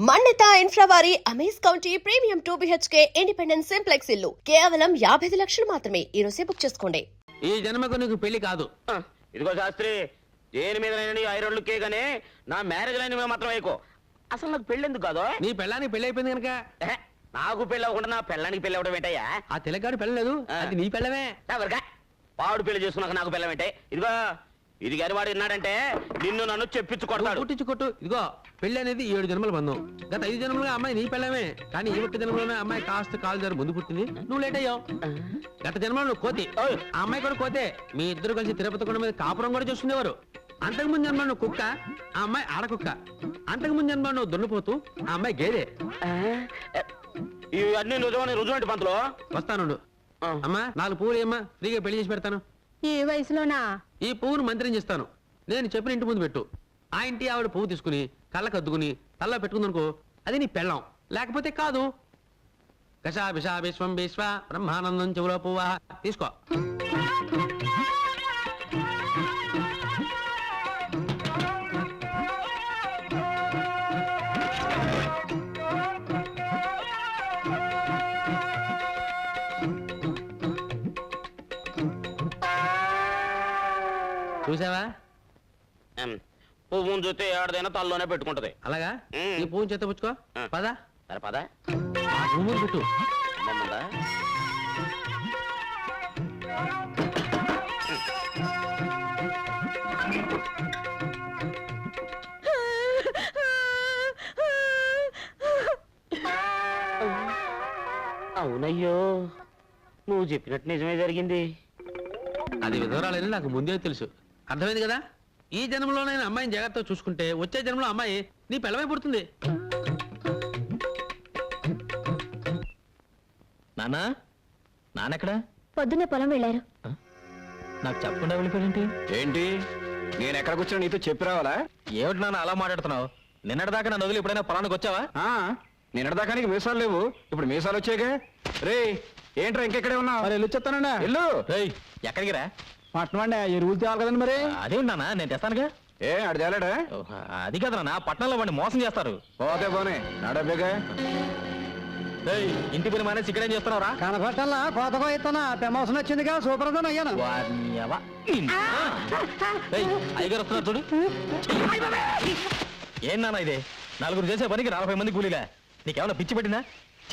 మన్నిత ఇన్ఫ్రావారి Amaze County premium 2 BHK independent simplex ఇల్లు కేవలం 55 లక్షలు మాత్రమే. ఈ రోజే బుక్ చేసుకోండి. ఈ జన్మకు నీకు పెళ్లి కాదు. ఇదిగో శాస్త్రి, దేని మీద ఐరోళ్ళు కేగానే నా మ్యారేజ్ లైన్ మీద మాత్రం అయికో. అసలు నాకు పెళ్లి ఎందుకు కాదు? నీ పెళ్ళానికి పెళ్లి అయిపోయింది కనుక. నాకు పెళ్లి అవ్వకుండా నా పెళ్ళానికి పెళ్లి అవ్వడం ఏంటయ్యా? ఆ తెలగాడు పెళ్ళలేదు, అది నీ పెళ్ళమే. పావుడు పెళ్లి చేసుకున్నాక నాకు పెళ్ళం ఏంటే? ఇదిగో ఇది గారి వాడు విన్నాడంటే నిన్ను నన్ను చెప్పించు కొడతాడు. పుట్టించు కొట్టు. ఇదిగో పెళ్లి అనేది 7 జన్మల బంధం. గత 5 జన్మలుగా అమ్మాయి నీ పెళ్ళమే. కానీ ఈ 1 జన్మలోనే అమ్మాయి కాస్త కాలు జారి ముందు పుట్టింది, నువ్వు లేట్ అయ్యావు. గత జన్మలో నువ్వు కోతి, ఆ అమ్మాయి కూడా కోతే. మీ ఇద్దరు కలిసి తిరుపతి కొండ మీద కాపురం కూడా చూసుకునేవారు. అంతకుముందు జన్మలో నువ్వు కుక్క, ఆ అమ్మాయి ఆడకుక్క. అంతకుముందు జన్మలో నువ్వు దున్నపోతూ, ఆ అమ్మాయి గేదె. ఇవన్నీ నిజమని రుజువంటి పంతులు. వస్తాను. అమ్మా 4 పువ్వులు ఏమ్మా, ఫ్రీగా పెళ్లి చేసి పెడతాను. ఈ వయసులోనా? ఈ పువ్వును మంత్రం చేస్తాను. నేను చెప్పిన ఇంటి ముందు పెట్టు. ఆ ఇంటి ఆవిడ పువ్వు తీసుకుని కళ్ళకు అద్దుకుని తల్ల పెట్టుకుందనుకో, అది నీ పెళ్ళం. లేకపోతే కాదు. కషా విషా విశ్వం విశ్వ బ్రహ్మానందం చెవులో పువ్వా. తీసుకో. చూసావా? పువ్వును చూస్తే ఏడదైనా తల్లోనే పెట్టుకుంటది. అలాగా? ఈ పువ్వుని చేత పుచ్చుకో. పదా సరే పదా. పువ్వును పెట్టు. అవునయ్యో, నువ్వు చెప్పినట్టు నిజమే జరిగింది. అది విధవరాలని నాకు ముందే తెలుసు. అర్థమైంది కదా? ఈ జన్మలో నేను అమ్మాయిని జాగ్రత్తగా చూసుకుంటే వచ్చే జన్మలో అమ్మాయి నీ పెళ్ళమై పుడుతుంది. నాన్నా, నాన్నెక్కడా? పొద్దున్నే పొలం వెళ్ళారు. నాకు చెప్పకుండా వెళ్ళిపోయింటి ఏంటి? నేను ఎక్కడ కూర్చున్నా నీతో చెప్పి రావాలా? ఏమిటి నాన్న అలా మాట్లాడుతున్నావు? నిన్నటిదాకా నన్ను వదిలి ఎప్పుడైనా పొలానికి వచ్చావా? నిన్నటిదాకా నీకు మీసాలు లేవు, ఇప్పుడు మీసాలు వచ్చాక. రే ఏంట్రా ఇంకెక్కడే ఉన్నావు? మరి వెళ్ళి చెప్తానండి. వెళ్ళు. ఎక్కడికి రా? పట్టణం అండి, ఎరువులు తేవాలి కదండి. మరి అదేమిటి నాన్న, నేను తెస్తానుగా. ఏ అడి తేలాడా? అది కదా నాన్న, పట్టణంలో వాడిని మోసం చేస్తారు. పోతే పోనీ నడబేగా. ఇంటి పని మానేసి ఇక్కడేం చేస్తున్నావురా? కనపట్టాలా కోతకో ఇస్తున్నా ప్రమోషన్ వచ్చిందిగా, సూపర్ అయ్యాను. అయ్యగారు వస్తున్నారు చూడు. ఏం నాన్న ఇది? 4 చేసే పనికి 40 మంది కూలీలా? నీకేమైనా పిచ్చి పెట్టినా?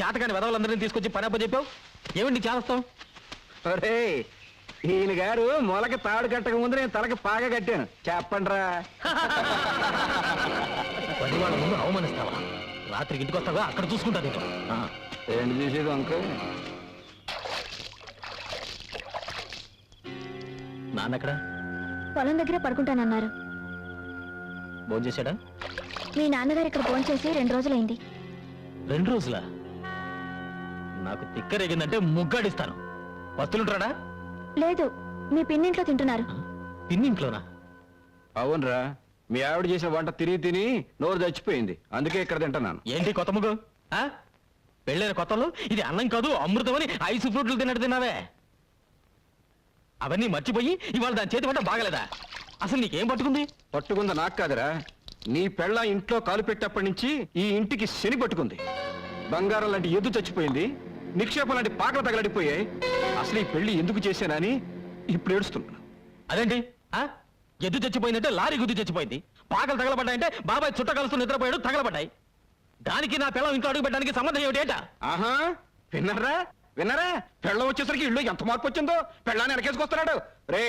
చేతకాని వెదవులందరినీ తీసుకొచ్చి పని అప్ప చెప్పావు. ఏమిటి చేస్తావు? అరే ఈయన గారు మొలకి తాడు కట్టక ముందు నేను తలకి పాగా కట్టాను. చెప్పండి రా. పని వాళ్ళ ముందు అవమానిస్తావా? రాత్రికి ఇంటికి వస్తావా? అక్కడ చూసుకుంటా నీకు. ఏంటి చూసేది అంకుల్? నాన్నెక్కడ? పొలం దగ్గర పడుకుంటానన్నారు. భోజనం చేశాడా? మీ నాన్నగారు ఇక్కడ ఫోన్ చేసి 2 రోజులైంది. 2 రోజులా? నాకు తిక్కరేగిందంటే ముగ్గాడిస్తాను. వస్తులుంటాడా? లేదు, మీ పిన్నింట్లో తింటున్నారు. పిన్నింట్లోనా? అవునరా, మీ ఆవిడ చేసిన వంట తిని తిని నోరు చచ్చిపోయింది, అందుకే ఇక్కడ తింటున్నాను. ఏంటి కొత్త ముగ్గు? పెళ్ళైన కొత్తలో ఇది అన్నం కాదు అమృతం అని ఐస్ ఫ్రూట్లు తిన్నట్టు తిన్నావే. అవన్నీ మర్చిపోయి ఇవాళ దాని చేతి వంట బాగలేదా? అసలు నీకేం పట్టుకుంది? పట్టుకుందా నాకు కాదురా, నీ పెళ్ళ ఇంట్లో కాలు పెట్టేప్పటి నుంచి ఈ ఇంటికి శని పట్టుకుంది. బంగారం లాంటి ఎద్దు చచ్చిపోయింది, నిక్షేపం లాంటి పాకలు తగలడిపోయాయి. అసలు ఈ పెళ్లి ఎందుకు చేశానని ఇప్పుడు ఏడుస్తున్నాను. అదేంటి? ఎద్దు చచ్చిపోయిందంటే లారీ గుద్దు చచ్చిపోయింది, పాకలు తగలబడ్డాయంటే బాబాయ్ చుట్ట కలుస్తూ నిద్రపోయాడు, తగలబడ్డాయి. దానికి నా పిల్లలు ఇంట్లో అడుగు పెట్టడానికి సంబంధం ఏమిటి? ఆహా, విన్నారా విన్నారా? పెళ్ళం వచ్చేసరికి ఇల్లు ఎంత మార్పు వచ్చిందో. పెళ్ళాన్ని వెనకేసుకొస్తున్నాడు. రే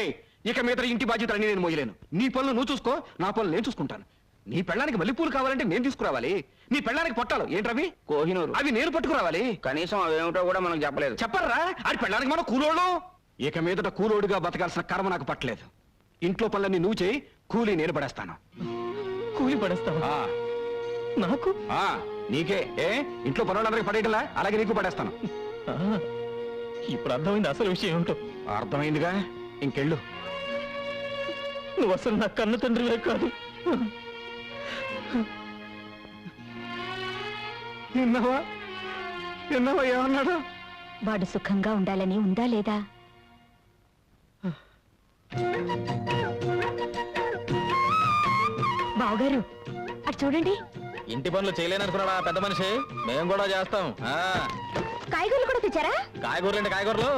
ఇక మీద ఇంటి బాధ్యతలన్నీ నేను మోయలేను. నీ పనులు నువ్వు చూసుకో, నా పనులు నేను చూసుకుంటాను. నీ పెళ్ళానికి మల్లెపూలు కావాలంటే నేను తీసుకురావాలి. నీ పెళ్ళానికి పొట్టాలు ఏంటవి? కోహినూరు. అవి నేను పట్టుకురావాలి. కనీసం అవేమిటో కూడా మనకు చెప్పలేదు. చెప్పరా? అది పెళ్ళానికి మనం కూలోడు. ఇక మీదట కూలోడుగా బతకాల్సిన కర్మ నాకు పట్టలేదు. ఇంట్లో పనులన్నీ నువ్వు చేయి, కూలీ నేను పడేస్తాను. కూలి పడేస్తావా? నాకు? నీకే. ఏ ఇంట్లో పనులందరికీ పడేయటలా, అలాగే నీకు పడేస్తాను. ఇప్పుడు అర్థమైంది అసలు విషయం ఏమిటో. అర్థమైందిగా, ఇంకెళ్ళు. నువ్వు అసలు నా కన్న తండ్రివే కాదు. విన్నావా ఏమన్నాడు? వాడు సుఖంగా ఉండాలని ఉందా లేదా? బావగారు అటు చూడండి. ఇంటి పనులు చేయలేననుకున్నాడా పెద్ద మనిషి? మేము కూడా చేస్తాం. కాయగూరలు కూడా తెచ్చారా? కాయగూరలు అంటే కాయగూరలు,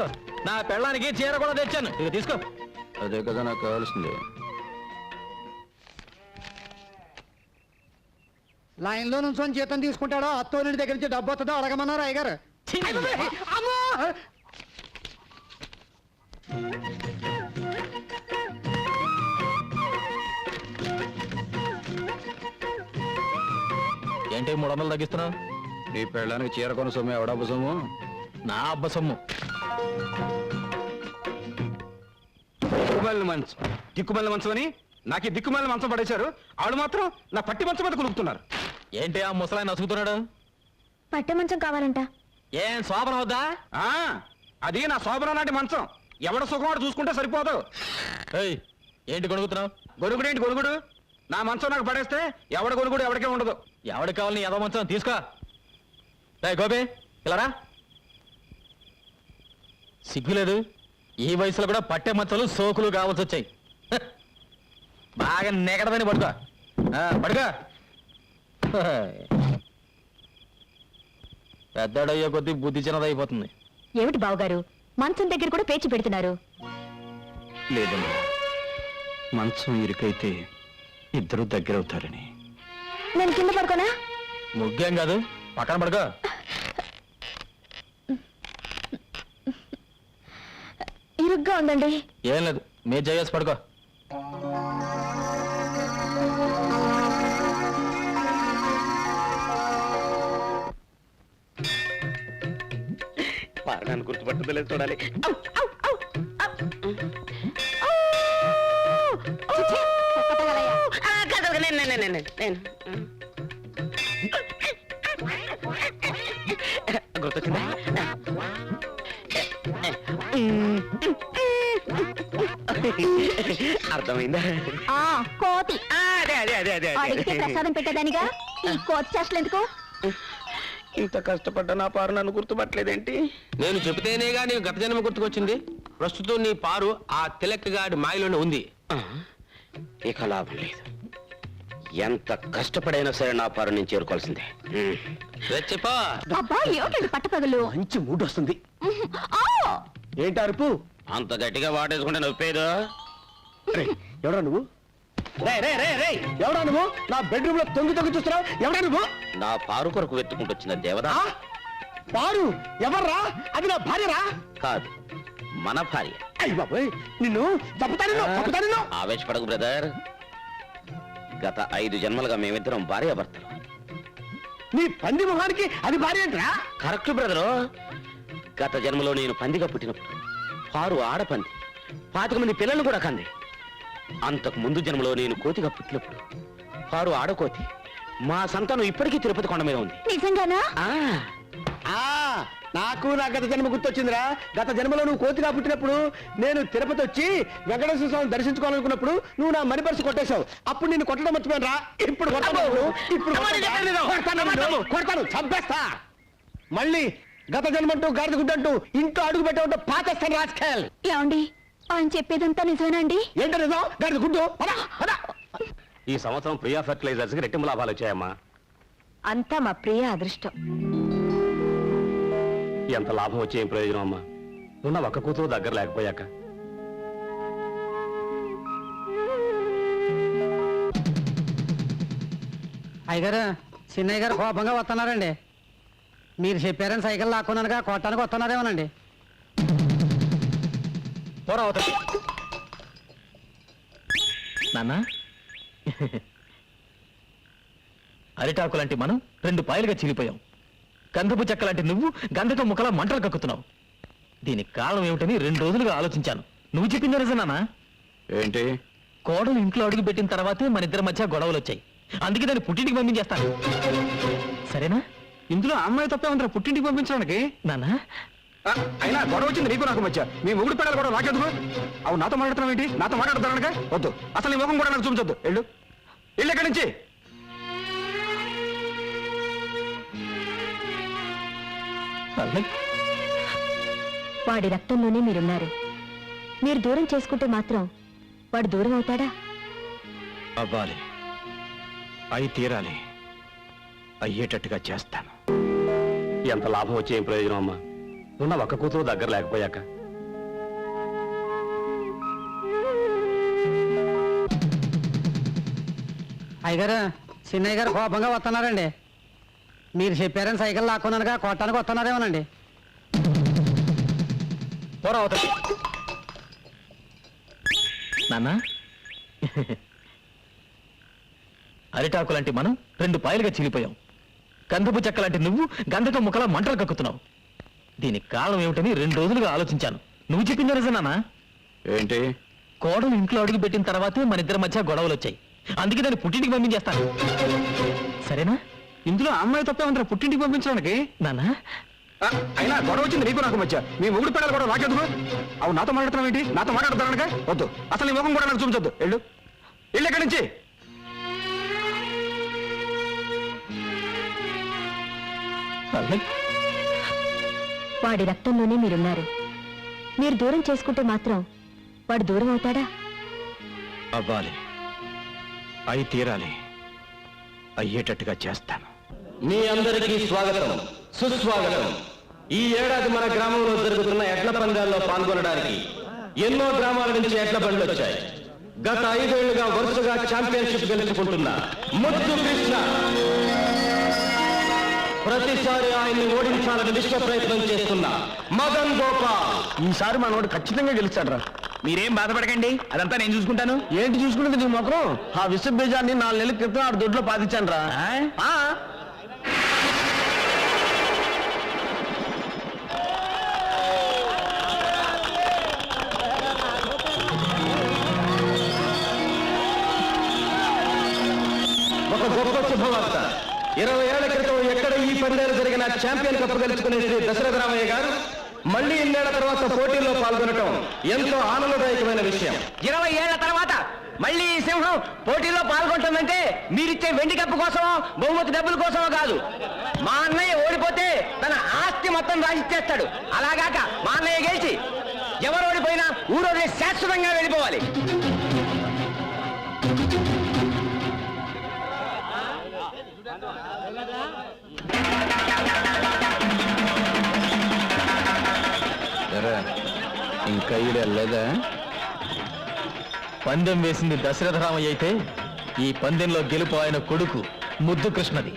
నా పెళ్ళానికి చీర కూడా తెచ్చాను. ఇక తీసుకో. అదే కదా నాకు కావాల్సింది. లైన్ లో నుంచి జీతం తీసుకుంటాడో అత్తోని దగ్గర నుంచి డబ్బు వస్తుందో అడగమన్నారు అయ్యగారు. అమ్మో! ఏంటి 300 తగ్గిస్తున్నావు? నీ పెళ్ళానికి చీర కొన సొమ్ము ఎవడబ్బ సొమ్ము? నా అబ్బ సొమ్ము. దిక్కుమల్లి మంచం అని నాకు ఈ దిక్కుమల్లి మంచం పడేశారు. ఆవిడ మాత్రం నా పట్టి మంచం మీద కొనుక్కుతున్నారు. ఏంటి ఆ ముసలాయన నసుగుతున్నాడు? పట్టె మంచం కావాలంట. ఏం శోభన వద్దా? అది నా శోభన నాటి మంచం. ఎవడ సుఖం వాడు చూసుకుంటే సరిపోదు. ఏయ్, ఏంటి కొనుక్కుతున్నావు? గొడుగుడేంటి గొడుగుడు? నా మంచం నాకు పడేస్తే ఎవడ గొడుగుడు ఎవరికే ఉండదు. ఎవరికి కావాలని ఏదో మంచం తీసుకో. రేయ్ గోపి, ఇలా రా. సిగ్గులేదు? ఈ వయసులో కూడా పట్టే మంచాలు సోకులు కావాల్సి వచ్చాయి. హ! బాగా నెగడదని పడుకో. పడుకో. పెద్దడయ్యే కొద్దీ బుద్ధి చిన్నదైపోతుంది. ఏమిటి బావగారు, మంచం దగ్గర కూడా పేచి పెడుతున్నారు? లేదమ్మా, మంచం ఇరుకైతే ఇద్దరు దగ్గరవుతారని. నేను కింద పడుకోనా? ముగ్గేం కాదు, పక్కన పడుకో. ఇరుగ్గా ఉందండి. ఏం లేదు, మీరు చేసి పడుకో. పారడానికి గుర్తుపట్టదు లేదు చూడాలి. గుర్తొచ్చిందా? అర్థమైందా? కోతి అదే అదే అదే అదే అడిగితే ప్రసాదం పెట్టేదానిగా ఈ కోతి చేష్టలు ఎందుకు? ఇంత కష్టపడ్డా నా పారు నన్ను గుర్తుపట్టలేదేంటి? నేను చెబితేనేగా నీకు గత జన్మ గుర్తుకొచ్చింది. ప్రస్తుతం నీ పారు ఆ తిలక్కగాడి మాయలోనే ఉంది. ఇక లాభం లేదు. ఎంత కష్టపడైనా సరే నా పారు నేను చేరుకోవాల్సిందే. చెప్పా. అబ్బా ఏమిటండి పట్టపగలు? మంచి మూడ్ వస్తుంది. ఏంటి అరుపు? అంత గట్టిగా వాటేసుకుంటే నొప్పేదో. ఎవడా నువ్వు? ఎవడా నువ్వు? నా బెడ్రూమ్ లో తొంగి తొంగి చూస్తున్నావు. ఎవడా నువ్వు? నా పారు కొరకు వెతుకుంటూ వచ్చిన దేవదా. పారు ఎవర్రా? అది నా భార్యరా? కాదు, మన భార్య. అయ్య బాబోయ్, నిన్ను చంపుతాను. ఆవేశపడకు బ్రదర్. గత 5 జన్మలుగా మేమిద్దరం భార్యాభర్తలు. నీ పంది మొహానికి అది భార్య ఏంట్రా? Correct brother. గత జన్మలో నేను పందిగా పుట్టినప్పుడు పారు ఆడపంది 25 మంది పిల్లలు కూడా కంది. అంతకు ముందు జన్మలో నేను కోతిగా పుట్టినప్పుడు పారు ఆడకోతి. మా సంతానం ఇప్పటికీ తిరుపతి కొండ మీద ఉంది. నిజంగానా? నాకు నా గత జన్మ గుర్తొచ్చిందిరా. గత జన్మలో నువ్వు కోతిగా పుట్టినప్పుడు నేను తిరుపతి వచ్చి వెంకటేశ్వర స్వామిని దర్శించుకోవాలనుకున్నప్పుడు నువ్వు నా మణి పర్సు కొట్టేశావు. అప్పుడు నిన్ను కొట్టడం మర్చిపోయాను రా. ఇప్పుడు కొడతాను, చంపేస్తా. మళ్ళీ గత జన్మంటూ గాడిద గుడ్డంటూ ఇంట్లో అడుగు పెట్టే పాతేస్తాను రాజకీయాలు. ఏమండి, ఆయన చెప్పేదంతా నిజమేనండి? ఏంటో నిజం? గాడిద గుడ్డు. ఈ సంవత్సరం ప్రియా ఫెర్టిలైజర్స్ కి రెట్టింపు లాభాలు వచ్చాయమ్మా. అంతా మా ప్రియ అదృష్టం. ఎంత లాభం వచ్చే ఏం ప్రయోజనం అమ్మా? ఉన్న ఒక్క కూతురు దగ్గర లేకపోయాక. అయ్యగారు, చిన్నయ్య గారు కోపంగా వస్తున్నారండి. మీరు చెప్పారని సైకిల్ లాక్కున్నానుగా కొట్టానికి వస్తున్నారేమోనండి. పోరా అవుతాయి నాన్న. అరిటాకు లాంటి మనం 2 పాయలుగా చీలిపోయాం. గంధపు చెక్క లాంటి నువ్వు గంధక ముక్కలా మంటలు కక్కుతున్నావు. దీనికి కారణం ఏమిటని 2 రోజులుగా ఆలోచించాను. నువ్వు చెప్పింది నిజమేనా? ఏంటి? కోడలు ఇంట్లో అడుగు పెట్టిన తర్వాతే మన ఇద్దరి మధ్య గొడవలు వచ్చాయి. అందుకే దాన్ని పుట్టింటికి పంపించేస్తాను. సరేనా? ఇందులో అమ్మాయి తప్పే ఉందిరా పుట్టింటికి పంపించడానికి. నాన్న, అయినా గొడవ వచ్చింది నీకు నాకు మధ్య. మీ మొగుడు పెళ్ళాలి కూడా నాకెందుకు? అవు నాతో మాట్లాడుతున్నావు ఏంటి? నాతో మాట్లాడుతున్నానుగా. వద్దు, అసలు నీ ముఖం కూడా నాకు చూపించొద్దు. వెళ్ళు ఎక్కడి నుంచి. వాడి రక్తంలోనే మీరున్నారు. మీరు దూరం చేసుకుంటే మాత్రం వాడు దూరం అవుతాడా? అవ్వాలి, అయి తీరాలి. అయ్యేటట్టుగా చేస్తాను. ఎంత లాభం వచ్చే ఏం ప్రయోజనం అమ్మా, ఉన్న ఒక్క కూతురు దగ్గర లేకపోయాక. అయ్యగారు చిన్నయ్య గారు కోపంగా వస్తున్నారండి. మీరు చెప్పారని సైకిల్ లాక్కున్నానుగా కొట్టానికి వస్తున్నారేమోనండి. పోరా అవతల. నాన్న, అరిటాకు లాంటి మనం రెండు పాయలుగా చీలిపోయాం. గంధపు చెక్క లాంటి నువ్వు గంధకం ముక్కలా మంటలు కక్కుతున్నావు. దీనికి కారణం ఏమిటని 2 రోజులుగా ఆలోచించాను. నువ్వు చెప్పింది నిజమేనా? ఏంటి? కోడలు ఇంట్లో అడుగు పెట్టిన తర్వాతే మన ఇద్దరి మధ్య గొడవలు వచ్చాయి. అందుకే దాన్ని పుట్టింటికి పంపించేస్తాను. సరేనా? ఇందులో అమ్మాయి తప్పే ఉంటారు పుట్టింటికి పంపించడానికి. నాన్న, అయినా గొడవ వచ్చింది నీకు నాకు మధ్య. మీ మొగుడు పిల్లలు కూడా నాకెందుకు? అవు నాతో మాట్లాడుతున్నావు ఏంటి? నాతో మాట్లాడుతున్నానుగా వద్దు. అసలు నీ ముఖం కూడా నాకు చూపించొద్దు. వెళ్ళు ఇక్కడి నుంచి. వాడి రక్తంలోనే మీరున్నారు. మీరు దూరం చేసుకుంటే మాత్రం వాడు దూరం అవుతాడా? అవ్వాలి, అయి తీరాలి, అయ్యేటట్టుగా చేస్తాను. మీ అందరికీ స్వాగతం, సుస్వాగతం. ఈ ఏడాది మన గ్రామంలో జరుగుతున్న ఎడ్ల పందాల్లో పాల్గొనడానికి ఎన్నో గ్రామాల నుంచి ఎడ్ల బండ్లు వచ్చాయి. గత 5 ఏళ్లుగా వరుసగా ఛాంపియన్షిప్ గెలుచుకుంటున్న ముద్దు కృష్ణ ప్రతిసారి ఆయన్ని ఓడించాలని విశ్వ ప్రయత్నం చేస్తున్న మదన్ గోపాల్. ఈసారి మనోడు ఖచ్చితంగా గెలుస్తాడు రా. మీరేం బాధపడకండి, అదంతా నేను చూసుకుంటాను. ఏంటి చూసుకునేది నీ మొఖం? ఆ విశ్వ బీజాన్ని 4 నెలల క్రితం ఆడు దొడ్లో పాతించాను రా. ఒక గొప్ప శుభవార్త. 20 ఏళ్ల క్రితం ఎక్కడ ఈ పందేలు జరిగిన ఛాంపియన్ కప్ గెలుచుకునే శ్రీ దశరథ రామయ్య గారు మళ్ళీ 2 ఏళ్ల తర్వాత పోటీల్లో పాల్గొనటం ఎంతో ఆనందదాయకమైన విషయం. 20 ఏళ్ల తర్వాత మళ్ళీ ఈ సింహం పోటీలో పాల్గొంటుందంటే మీరిచ్చే వెండి కప్పు కోసమో బహుమతి డబ్బుల కోసమో కాదు. మా అన్నయ్య ఓడిపోతే తన ఆస్తి మొత్తం రాసిచ్చేస్తాడు. అలాగాక మా అన్నయ్య గెలిచి ఎవరు ఓడిపోయినా ఊరోజు శాశ్వతంగా వెళ్ళిపోవాలి. ఇంకా ఈడు వెళ్ళలేదా? పందెం వేసింది దశరథ రామయ్య అయితే ఈ పందెంలో గెలుపు ఆయన కొడుకు ముద్దు కృష్ణది.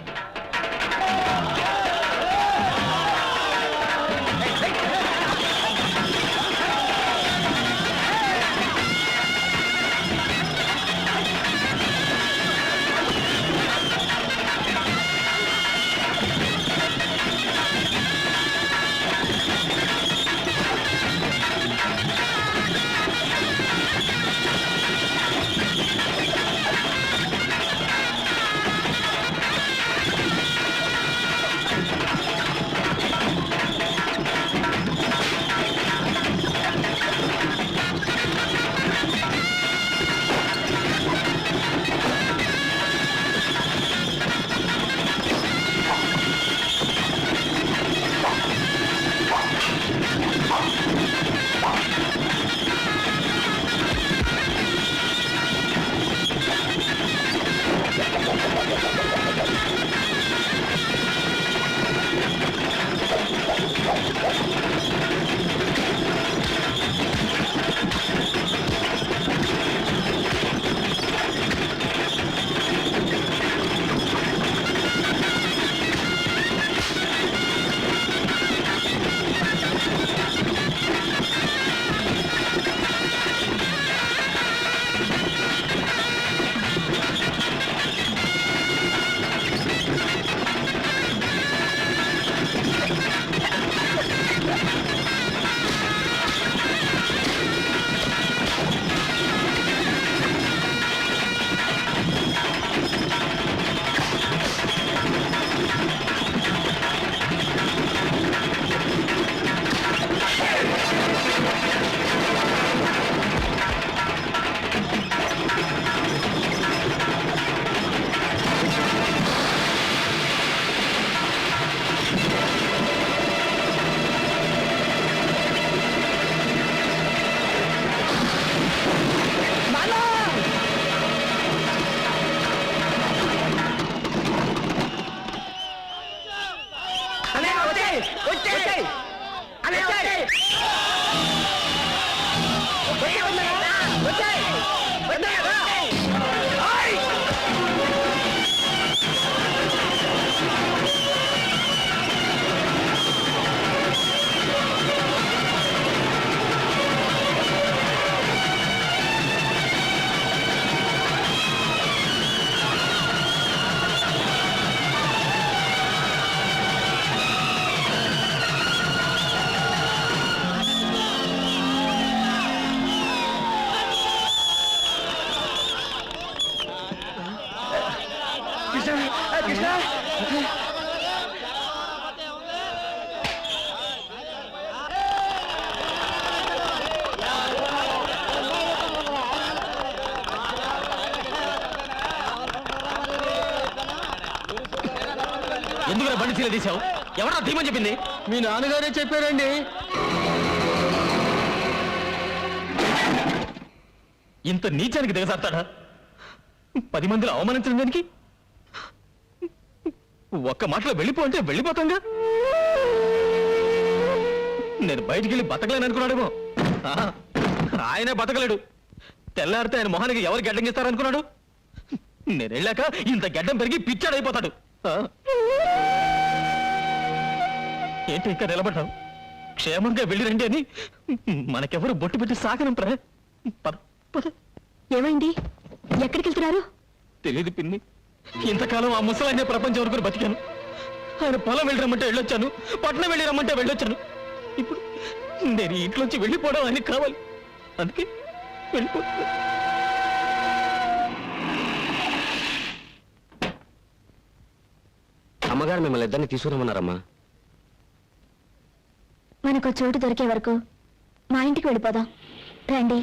వచ్చేయ్. అరే, వచ్చేయ్. వచ్చేయ్. వచ్చేయ్, రా. ఆయ్. కృష్ణ ఎందుకు బండి చీల తీసావు? ఎవరా తీమని చెప్పింది? మీ నాన్నగారే చెప్పారండి. ఇంత నీచానికి దిగజారుతాడా? 10 మందిలో అవమానించడం దానికి ఒక్క మాటలో వెళ్ళిపో అంటే వెళ్ళిపోతాంగా. నేను బయటికి వెళ్ళి బతకలేను అనుకున్నాడేమో. ఆయనే బతకలేడు. తెల్లారితే ఆయన మొహానికి ఎవరు గడ్డం ఇస్తారనుకున్నాడు? నేను వెళ్ళాక ఇంత గడ్డం పెరిగి పిచ్చాడైపోతాడు. ఏంటి ఇంకా నిలబడ్డావు? క్షేమంగా వెళ్ళి రండి అని మనకెవరు బొట్టు పెట్టి సాగనంపరా? పద పద. ఏమైంది? ఎక్కడికి వెళ్తున్నారు? తెలియదు పిన్ని. ఇంతకాలం ఆ ముసలాయన ప్రపంచం వరకు బతికాను. ఆయన పొలం వెళ్ళి రమ్మంటే వెళ్ళొచ్చాను, పట్నం వెళ్ళి రమ్మంటే వెళ్ళొచ్చాను. ఇప్పుడు నేను ఈ ఇంట్లోంచి వెళ్ళిపోవడం ఆయనకి కావాలి. అందుకే వెళ్ళిపోతున్నా. అమ్మగారు మిమ్మల్ని ఇద్దరిని తీసుకురమ్మన్నారమ్మా. మనకు చోటు దొరికే వరకు మా ఇంటికి వెళ్ళిపోదాం రండి.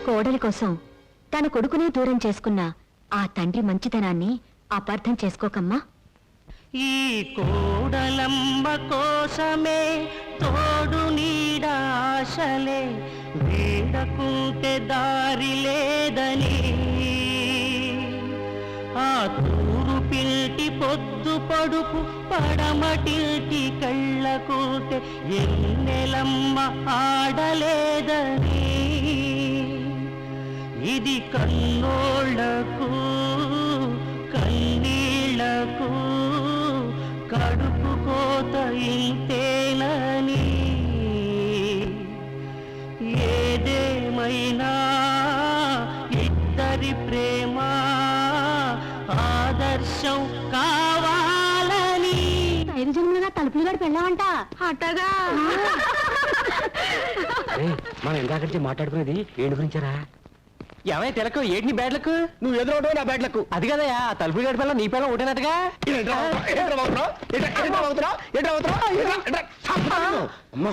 కోడలి కోసం తన కొడుకునే దూరం చేసుకున్న ఆ తండ్రి మంచితనాన్ని అపార్థం చేసుకోకమ్మా. ఈ కోడలమ్మ కోసమే తోడు నీడ ఆశలే వేడకుంటే దారి లేదని ఆ తూరు పిల్టి పొద్దు పడుపు పడమటిల్టి కళ్ళకుంటే ఎన్నెలమ్మ ఆడలేదని ఇది కన్నోళ్లకు కన్నీళ్లకు కడుపు కోత ఇంతేనని ఏదేమైనా ఇద్దరి ప్రేమ ఆదర్శం కావాలని 5 జన్మలుగా తలుపులు గడి పెళ్ళామంట. అట్టగా మనం ఇందాక మాట్లాడుకునేది ఏడు గురించారా? ఏమైనా తిలకు ఏంటి బ్యాడ్లకు? నువ్వు ఎదురవడం నా బ్యాడ్లకు. అది కదయా తలుపు గడి పిల్ల నీ పిల్ల ఒకటేనట్టుగా. అమ్మా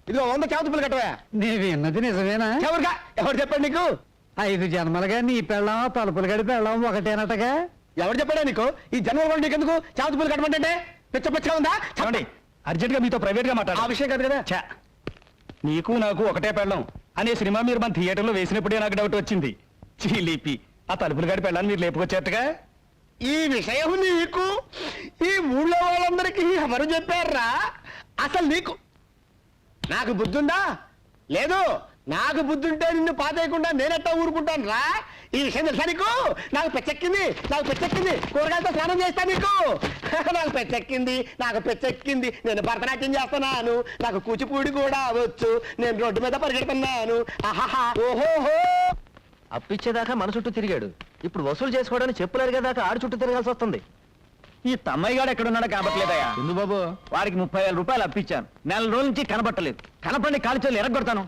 ఇదిగో 100 చేతులు కట్టవా. నేను విన్నది నిజమేనా? ఎవరుగా ఎవరు చెప్పండి నీకు? 5 జన్మలుగా నీ పెళ్ళం తలుపులు గడి పెళ్ళం ఒకటేనటగా. ఎవరు చెప్పాడా నీకు? ఈ జన్మలు కూడా నీకెందుకు చేతులు కట్టమంటే పిచ్చ పిచ్చగా ఉందా? చెప్పండి, అర్జెంట్ గా మీతో ప్రైవేట్ గా ఆ మాట్లాడాలి. విషయం కాదు కదా. ఛా, నీకు నాకు ఒకటే పెళ్ళం అనే సినిమా మీరు మన థియేటర్లో వేసినప్పుడే నాకు డౌట్ వచ్చింది. చీలిపి ఆ తలుపులు గడి పెళ్ళాన్ని మీరు లేపుకొచ్చేట్టుగా. ఈ విషయం నీకు ఈ ఊళ్ళో వాళ్ళందరికీ ఎవరు చెప్పారా? అసలు నీకు నాకు బుద్ధుందా? లేదు. నాకు బుద్ధుంటే నిన్ను పాతేయకుండా నేనెట్టా ఊరుకుంటాను రా. ఈ విషయం తెలుసా నీకు? నాకు పెచ్చెక్కింది, నాకు పెచ్చెక్కింది. కూరగాయలతో స్నానం చేస్తా నీకు. నాకు పెచ్చెక్కింది, నాకు పెచ్చెక్కింది. నేను భరతనాట్యం చేస్తున్నాను, నాకు కూచిపూడి కూడా వచ్చు. నేను రోడ్డు మీద పరిగెడుతున్నాను. ఆహాహా ఓహోహో. అప్పిచ్చేదాకా మన చుట్టూ తిరిగాడు, ఇప్పుడు వసూలు చేసుకోవడానికి చెప్పులు దాకా ఆడు చుట్టూ తిరగాల్సి వస్తుంది. ఈ తమ్మయ్య గాడు ఎక్కడున్నాడో కనపట్లేదయా? ఎందు బాబు? వారికి 30,000 రూపాయలు అప్పించాను, నెల రోజుల నుంచి కనపట్టలేదు. కనపండి కాల్చోలు ఎరగొడతాను.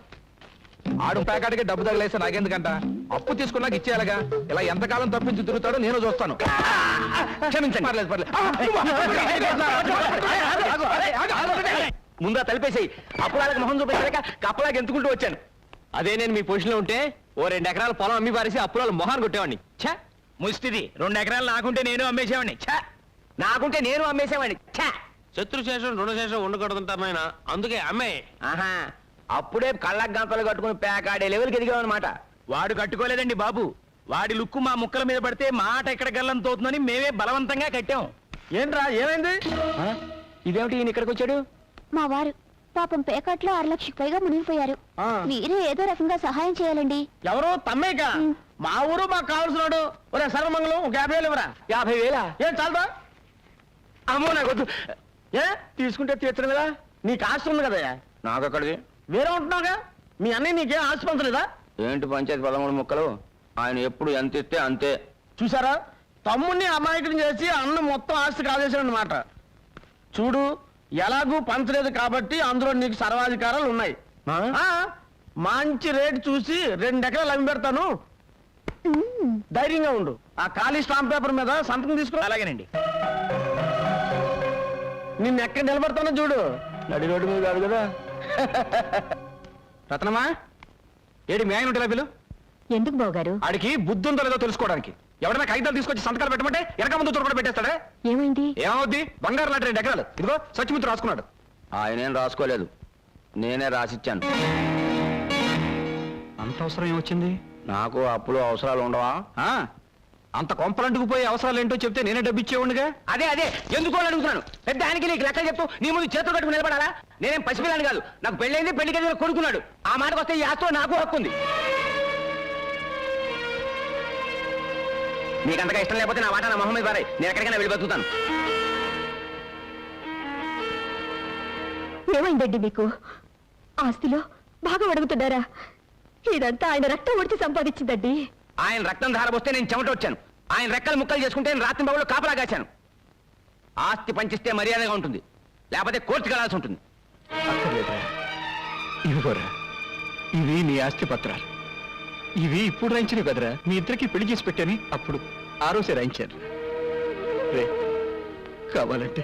ఆడు ప్యాకెట్కి డబ్బు తగిలేస్తే నాకెందుకంట? అప్పు తీసుకున్నాక ఇచ్చేయాలగా. ఇలా ఎంతకాలం తప్పించి తిరుగుతాడో నేను చూస్తాను. క్షమించండి. పర్లేదు పర్లేదు. ముందా తలిపేసేయి. అప్పులాలకు మొహం చూపించలేక కప్పలాగా ఎంతుకుంటూ వచ్చాను. అదే నేను మీ పొజిషన్లో ఉంటే ఓ 2 ఎకరాల పొలం అమ్మి పారేసి అప్పులాలు మొహాన్ని కొట్టేవాడిని. ఛా, ముష్టిది 2 ఎకరాలు నాకుంటే నేను అమ్మేసేవాడిని. ఛా, నాకుంటే నేను అమ్మేసేవాడిని. ఛా. శత్రుశేషం రుణశేషం ఉండకూడదంటారు నాయన. అందుకే అమ్మాయి ఆహా, అప్పుడే కళ్ళకు గంపలు కట్టుకుని పేకాడే లెవెల్కి ఎదిగావు అనమాట. వాడు కట్టుకోలేదండి బాబు. వాడి లుక్కు మా ముక్కల మీద పడితే మాట ఎక్కడ గల్లం తోతుందని మేమే బలవంతంగా కట్టాం. ఏంట్రా ఏమైంది? ఇదేమిటి ఈయన ఇక్కడికి వచ్చాడు? మా వారు పాపం పేకాట్లో 6 లక్షలకు పైగా మునిగిపోయారు. మీరే ఏదో రకంగా సహాయం చేయాలండి. ఎవరు? తమ్మేక? మా ఊరు మాకు కావాల్సినాడు. ఒరే సర్వమంగళం ఒక 50,000 ఇవ్వరా. 50,000? ఏం చాలదా? అమ్మో నాకు వద్దు. ఏ తీసుకుంటే తీర్చడం కదా, నీకు ఆస్తి ఉంది కదా. నాకు అక్కడిది వేరే ఉంటున్నావుగా. మీ అన్నయ్య నీకేం ఆస్తి పంచలేదా? ఏంటి పంచాయతీ 13 ముక్కలు? ఆయన ఎప్పుడు ఎంత ఇస్తే అంతే. చూసారా, తమ్ముడిని అమాయకుని చేసి అన్న మొత్తం ఆస్తి కాదేశాడు అన్నమాట. చూడు, ఎలాగూ పంచలేదు కాబట్టి అందులో నీకు సర్వాధికారాలు ఉన్నాయి. మంచి రేటు చూసి 2 ఎకరాలు అమ్మి పెడతాను. ధైర్యంగా ఉండు. ఆ ఖాళీ స్టాంప్ పేపర్ మీద సంతకం తీసుకో. అలాగేనండి. నిన్ను ఎక్కడ నిలబడతానో చూడు. నడి రోడ్డు మీద కాదు కదా. రత్నమా, ఏడి మీ ఆయన ఉంటే పిలు. ఎందుకు బావగారు? ఆడికి బుద్ధి ఉందో లేదో తెలుసుకోవడానికి. ఎవరైనా కాగితాలు తీసుకొచ్చి సంతకాలు పెట్టమంటే వెనక ముందు తురకడ పెట్టేస్తాడే. ఏమైంది? ఏమవుద్ది? బంగారు లాంటి 2 ఎకరాలు. ఇదిగో సచ్చిమిత్రు రాసుకున్నాడు. ఆయనేం రాసుకోలేదు, నేనే రాసిచ్చాను. అంత అవసరం ఏమొచ్చింది? నాకు అప్పులు అవసరాలు ఉండవా? అంత కొంపలంటుకు పోయే అవసరాలు ఏంటో చెప్తే నేనే డబ్బు ఇచ్చేవాడిగా. అదే అదే ఎందుకో అని అడుగుతున్నాను. పెద్ద ఆయనకి నీకు లెక్క చెప్తూ నీ ముందు చేతులు కట్టుకుని నిలబడాలా? నేనేం పసిపిల్లాని కాదు. నాకు పెళ్ళైంది, పెళ్లికి ఎదిగిన కొడుకున్నాడు. ఆ మాటకు వస్తే ఈ ఆస్తిలో నాకు హక్కు ఉంది. నీకంతగా ఇష్టం లేకపోతే నా మాట నా మొహం మీద పారాయి. నేను ఎక్కడికైనా వెళ్ళి బతుకుతాను. ఏమైందండి మీకు? ఆస్తిలో బాగా అడుగుతున్నారా? ఇదంతా ఆయన రక్తం ఒడిచి సంపాదించిందండి. ఆయన రక్తం ధారపోస్తే నేను చెమట వచ్చాను. ఆయన రెక్కలు ముక్కలు చేసుకుంటే నేను రాత్రి బాబులో కాపలా కాచాను. ఆస్తి పంచిస్తే మర్యాదగా ఉంటుంది, లేకపోతే కోర్టుకు వెళ్ళాల్సి ఉంటుంది. అక్కర్లేదురా, ఇవిగోరా, ఇవి నీ ఆస్తి పత్రాలు. ఇవి ఇప్పుడు రాయించినవి కదరా. మీ ఇద్దరికి పెళ్లి చేసి పెట్టని అప్పుడు ఆ రోజే రాయించారు. రే, కావాలంటే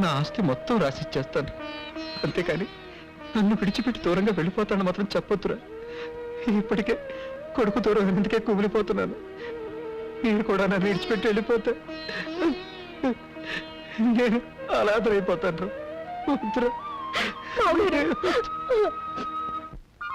నా ఆస్తి మొత్తం రాసిచ్చేస్తాను. అంతేకాని నన్ను విడిచిపెట్టి దూరంగా వెళ్ళిపోతాను మాత్రం చెప్పొద్దురా. ఇప్పటికే కొడుకు దూరం ఎందుకే కుమిలిపోతున్నాను. మీరు కూడా నన్ను విడిచిపెట్టి వెళ్ళిపోతే నేను అనాథరైపోతాను. వద్దురా.